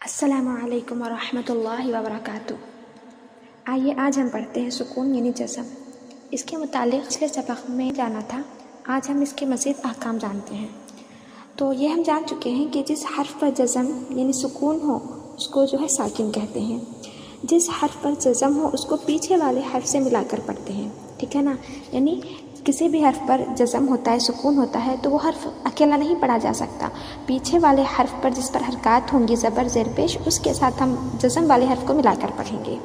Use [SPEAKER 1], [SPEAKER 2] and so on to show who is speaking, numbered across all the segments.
[SPEAKER 1] अस्सलामु अलैकुम वरहमतुल्लाहि वबरकातुह। आइए आज हम पढ़ते हैं सुकून यानी जज़म। इसके मुतालिक पिछले सबक में जाना था, आज हम इसके मज़ीद अहकाम जानते हैं। तो ये हम जान चुके हैं कि जिस हर्फ पर जज़म यानी सुकून हो उसको जो है साकिन कहते हैं। जिस हर्फ पर जज़म हो उसको पीछे वाले हर्फ से मिलाकर पढ़ते हैं, ठीक है ना। यानी किसी भी हर्फ पर जज़म होता है, सुकून होता है, तो वो हर्फ अकेला नहीं पढ़ा जा सकता। पीछे वाले हर्फ पर जिस पर हरकत होंगी ज़बर ज़ेर पेश, उसके साथ हम जज़म वाले हर्फ को मिलाकर पढ़ेंगे।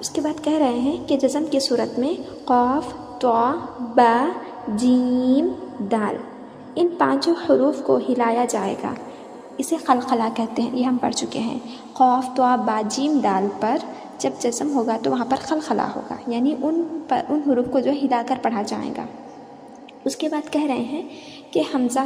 [SPEAKER 1] उसके बाद कह रहे हैं कि जज़म की सूरत में क़ाफ़, तौ, बा, जीम, दाल, इन पांचों हरूफ को हिलाया जाएगा। इसे क़लक़ला कहते हैं, ये हम पढ़ चुके हैं। क़ाफ़, तौ, बा, जीम, दाल पर जब जज़म होगा तो वहाँ पर क़लक़ला होगा, यानी उन हरूफ को जो हिलाकर पढ़ा जाएगा। उसके बाद कह रहे हैं कि हमज़ा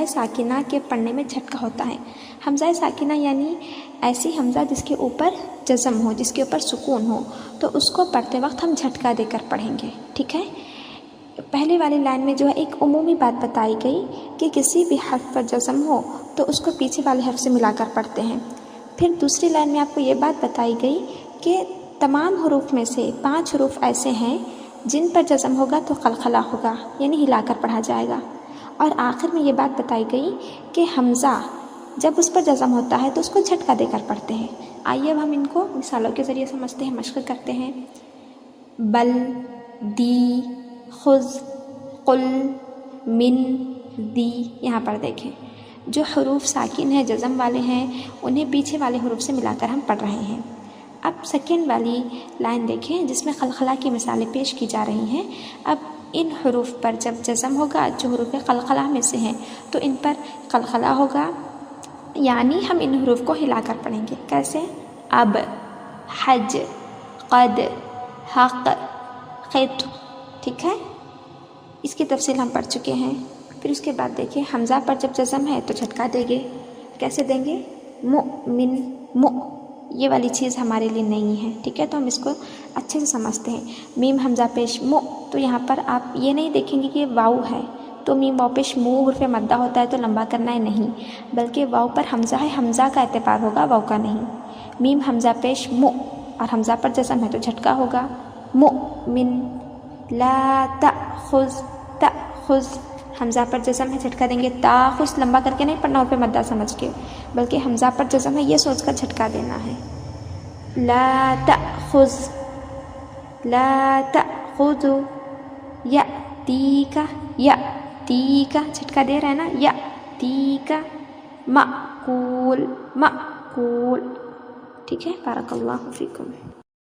[SPEAKER 1] साकिना के पढ़ने में झटका होता है। हमज़ा साकिना यानी ऐसी हमज़ा जिसके ऊपर जज़म हो, जिसके ऊपर सुकून हो, तो उसको पढ़ते वक्त हम झटका देकर पढ़ेंगे, ठीक है। पहले वाली लाइन में जो है एक उमूमी बात बताई गई कि किसी भी हर्फ पर जज़म हो तो उसको पीछे वाले हर्फ से मिलाकर पढ़ते हैं। फिर दूसरी लाइन में आपको ये बात बताई गई कि तमाम हरूफ में से 5 हरूफ ऐसे हैं जिन पर जज़म होगा तो क़लक़ला होगा, यानी हिलाकर पढ़ा जाएगा। और आखिर में ये बात बताई गई कि हमज़ा जब उस पर जज़म होता है तो उसको झटका देकर पढ़ते हैं। आइए अब हम इनको मिसालों के ज़रिए समझते हैं, मश्क करते हैं। बल, दी, खुज़, कुल, मिन, दी। यहाँ पर देखें, जो हरूफ साकिन है, जज़म वाले हैं, उन्हें पीछे वाले हरूफ से मिलाकर हम पढ़ रहे हैं। अब सेकेंड वाली लाइन देखें जिसमें क़लक़ला की मिसालें पेश की जा रही हैं। अब इन हरूफ पर जब जज़म होगा, जो हरूफ क़लक़ला में से हैं, तो इन पर क़लक़ला होगा, यानी हम इन हरूफ को हिलाकर पढ़ेंगे। कैसे? अब, हज, क़द, हक़, क़ित, ठीक है। इसकी तफसील हम पढ़ चुके हैं। फिर उसके बाद देखिए, हमज़ा पर जब जज़म है तो झटका देंगे। कैसे देंगे? मुमिन, मु, ये वाली चीज़ हमारे लिए नहीं है, ठीक है, तो हम इसको अच्छे से समझते हैं। मीम हमज़ा पेश मु, तो यहाँ पर आप ये नहीं देखेंगे कि वाव है तो मीम वाव पेश मु हुर्फ़े मद्दा होता है तो लंबा करना है, नहीं, बल्कि वाव पर हमज़ा है, हमज़ा का एतबार होगा, वाव का नहीं। मीम हमज़ा पेश मु और हमज़ा पर जज़म है तो झटका होगा। मुमिन, ला तअख़ुज़, हमज़ा पर जज़म है, झटका देंगे। ताख़ुज़ लंबा करके नहीं पढ़ना हुर्फ़े मद्दा समझ के, बल्कि हमज़ा पर जज़म है ये सोचकर झटका देना है। ला तअख़ुज़ु, यअतीका, झटका दे रहा है ना, यअतीका, मअकूल, ठीक है। बारकल्लाहु फ़ीकुम।